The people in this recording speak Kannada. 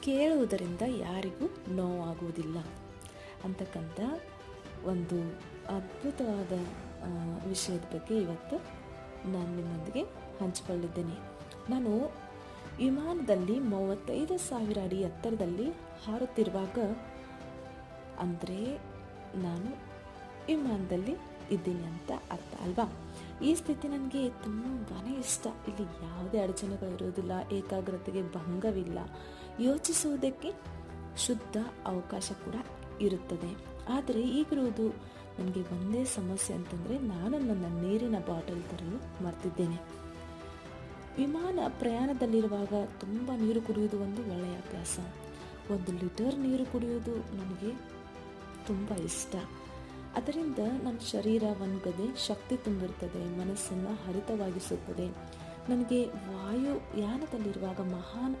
ಕೇಳುವುದರಿಂದ ಯಾರಿಗೂ ನೋವಾಗುವುದಿಲ್ಲ ಅಂತಕ್ಕಂಥ ಒಂದು ಅದ್ಭುತವಾದ ವಿಷಯದ ಬಗ್ಗೆ ಇವತ್ತು ನಾನು ನಿಮ್ಮೊಂದಿಗೆ ಹಂಚಿಕೊಳ್ಳಿದ್ದೇನೆ. ನಾನು ವಿಮಾನದಲ್ಲಿ 35,000 ಅಡಿ ಎತ್ತರದಲ್ಲಿ ಹಾರುತ್ತಿರುವಾಗ, ಅಂದರೆ ನಾನು ವಿಮಾನದಲ್ಲಿ ಇದ್ದೀನಿ ಅಂತ ಅರ್ಥ ಅಲ್ವಾ. ಈ ಸ್ಥಿತಿ ನನಗೆ ತುಂಬಾ ಇಷ್ಟ. ಇಲ್ಲಿ ಯಾವುದೇ ಅಡಚಣೆಗಳು ಇರೋದಿಲ್ಲ, ಏಕಾಗ್ರತೆಗೆ ಭಂಗವಿಲ್ಲ, ಯೋಚಿಸುವುದಕ್ಕೆ ಶುದ್ಧ ಅವಕಾಶ ಕೂಡ ಇರುತ್ತದೆ. ಆದರೆ ಈಗಿರುವುದು ನನಗೆ ಒಂದೇ ಸಮಸ್ಯೆ ಅಂತಂದರೆ, ನಾನು ನನ್ನ ನೀರಿನ ಬಾಟಲ್ ತರಲು ಮರ್ತಿದ್ದೇನೆ. ವಿಮಾನ ಪ್ರಯಾಣದಲ್ಲಿರುವಾಗ ತುಂಬ ನೀರು ಕುಡಿಯುವುದು ಒಂದು ಒಳ್ಳೆಯ ಅಭ್ಯಾಸ. 1 ಲೀಟರ್ ನೀರು ಕುಡಿಯುವುದು ನನಗೆ ತುಂಬ ಇಷ್ಟ. ಅದರಿಂದ ನನ್ನ ಶರೀರ ಒಣಗದೆ ಶಕ್ತಿ ತುಂಬಿರ್ತದೆ, ಮನಸ್ಸನ್ನು ಹರಿತವಾಗಿಸುತ್ತದೆ. ನನಗೆ ವಾಯುಯಾನದಲ್ಲಿರುವಾಗ ಮಹಾನ್